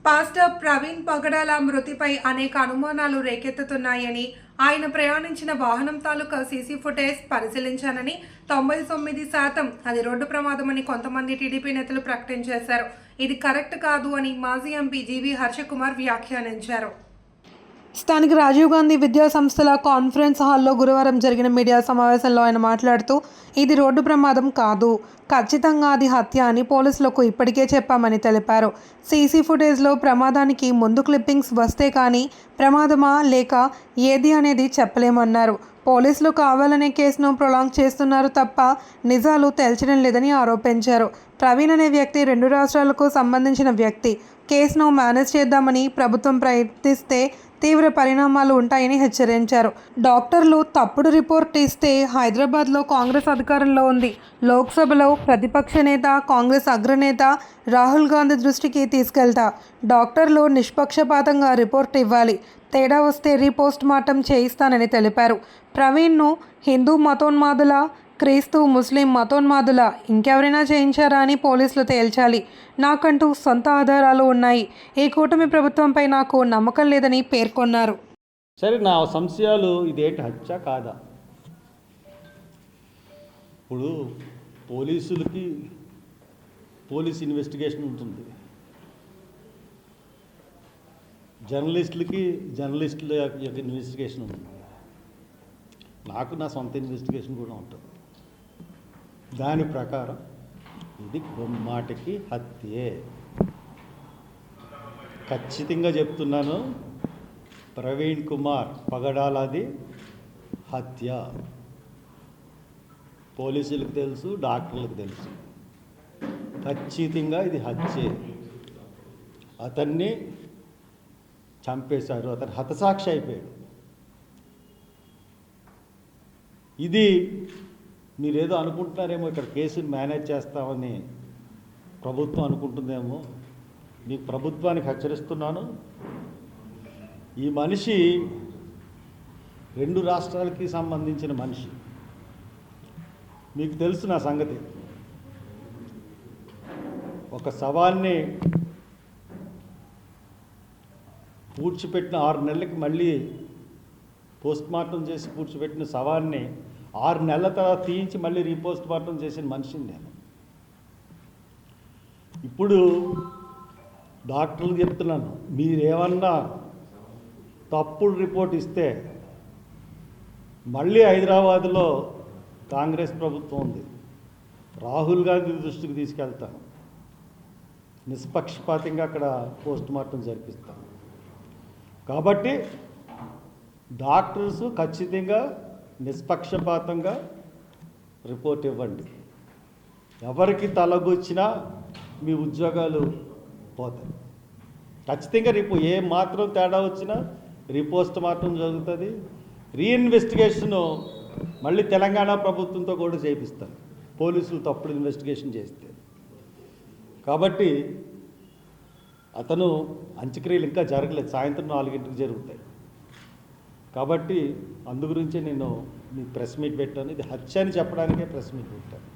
Pastor Praveen పగడాల మృతిపై అనేక అనుమానాలు రేకెత్తుతున్నాయని, ఆయన ప్రయాణించిన వాహనం తాలూకా సీసీ ఫుటేజ్ పరిశీలించానని, 99% అది రోడ్డు ప్రమాదమని కొంతమంది టీడీపీ నేతలు ప్రకటించేశారు. ఇది కరెక్ట్ కాదు అని మాజీ ఎంపీ జీవీ హర్షకుమార్ వ్యాఖ్యానించారు. స్థానిక రాజీవ్ గాంధీ విద్యా సంస్థల కాన్ఫరెన్స్ హాల్లో గురువారం జరిగిన మీడియా సమావేశంలో ఆయన మాట్లాడుతూ, ఇది రోడ్డు ప్రమాదం కాదు, ఖచ్చితంగా అది హత్య అని పోలీసులకు ఇప్పటికే చెప్పామని తెలిపారు. సీసీ ఫుటేజ్లో ప్రమాదానికి ముందు క్లిప్పింగ్స్ వస్తే కానీ ప్రమాదమా లేక ఏది అనేది చెప్పలేమన్నారు. పోలీసులు కావాలనే కేసును ప్రొలాంగ్ చేస్తున్నారు తప్ప నిజాలు తేల్చడం లేదని ఆరోపించారు. ప్రవీణ్ అనే వ్యక్తి 2 రాష్ట్రాలకు సంబంధించిన వ్యక్తి. కేసును మేనేజ్ చేద్దామని ప్రభుత్వం ప్రయత్నిస్తే తీవ్ర పరిణామాలు ఉంటాయని హెచ్చరించారు. డాక్టర్లు తప్పుడు రిపోర్ట్ ఇస్తే హైదరాబాద్లో కాంగ్రెస్ అధికారంలో ఉంది. లోక్సభలో ప్రతిపక్ష నేత, కాంగ్రెస్ అగ్రనేత రాహుల్ గాంధీ దృష్టికి తీసుకెళ్తా. డాక్టర్లు నిష్పక్షపాతంగా రిపోర్ట్ ఇవ్వాలి. తేడా వస్తే రీపోస్ట్ మార్టం చేయిస్తానని తెలిపారు. ప్రవీణ్ను హిందూ మతోన్మాదుల, క్రీస్తు, ముస్లిం మతోన్మాదుల ఇంకెవరైనా చేయించారా అని పోలీసులు తేల్చాలి. నాకంటూ సొంత ఆధారాలు ఉన్నాయి. ఈ కూటమి ప్రభుత్వంపై నాకు నమ్మకం లేదని పేర్కొన్నారు. సరే, నా సంశయాలు ఇదేంటి హత్య కాదా? ఇప్పుడు పోలీసులకి పోలీస్ ఇన్వెస్టిగేషన్ ఉంటుంది, జర్నలిస్టులకి జర్నలిస్టుల యొక్క ఇన్వెస్టిగేషన్ ఉంటుంది, నాకు నా సొంత ఇన్వెస్టిగేషన్ కూడా ఉంటుంది. దాని ప్రకారం ఇది మాటికి హత్యే. ఖచ్చితంగా చెప్తున్నాను, ప్రవీణ్ కుమార్ పగడాలది హత్య. పోలీసులకు తెలుసు, డాక్టర్లకు తెలుసు, ఖచ్చితంగా ఇది హత్యే. అతన్ని చంపేశారు, అతను హతసాక్షి అయిపోయాడు. ఇది మీరేదో అనుకుంటున్నారేమో, ఇక్కడ కేసుని మేనేజ్ చేస్తామని ప్రభుత్వం అనుకుంటుందేమో. మీకు ప్రభుత్వానికి హెచ్చరిస్తున్నాను, ఈ మనిషి 2 రాష్ట్రాలకి సంబంధించిన మనిషి. మీకు తెలుసు నా సంగతి. ఒక శవాన్ని పూడ్చిపెట్టిన 6 నెలలకి మళ్ళీ పోస్ట్ మార్టం చేసి పూడ్చిపెట్టిన శవాన్ని 6 నెలల తర్వాత తీయించి మళ్ళీ రీపోస్ట్ మార్టం చేసిన మనిషిని నేను. ఇప్పుడు డాక్టర్లు చెప్తున్నాను, మీరేమన్నా తప్పుడు రిపోర్ట్ ఇస్తే మళ్ళీ హైదరాబాద్లో కాంగ్రెస్ ప్రభుత్వం ఉంది, రాహుల్ గాంధీ దృష్టికి తీసుకెళ్తాను, నిష్పక్షపాతంగా అక్కడ పోస్ట్ మార్టం జరిపిస్తాను. కాబట్టి డాక్టర్స్ ఖచ్చితంగా నిష్పక్షపాతంగా రిపోర్ట్ ఇవ్వండి. ఎవరికి తలగొచ్చినా మీ ఉద్యోగాలు పోతాయి. ఖచ్చితంగా ఏ మాత్రం తేడా వచ్చినా రీపోస్ట్ మార్టం జరుగుతుంది. రీఇన్వెస్టిగేషను మళ్ళీ తెలంగాణ ప్రభుత్వంతో కూడా చేయిస్తారు, పోలీసులు తప్పుడు ఇన్వెస్టిగేషన్ చేస్తే. కాబట్టి అతను అంత్యక్రియలు ఇంకా జరగలేదు, సాయంత్రం 4 గంటలకు జరుగుతాయి. కాబట్టి అందు గురించే నేను మీ ప్రెస్ మీట్ పెట్టాను. ఇది హత్య అని చెప్పడానికే ప్రెస్ మీట్ పెట్టాను.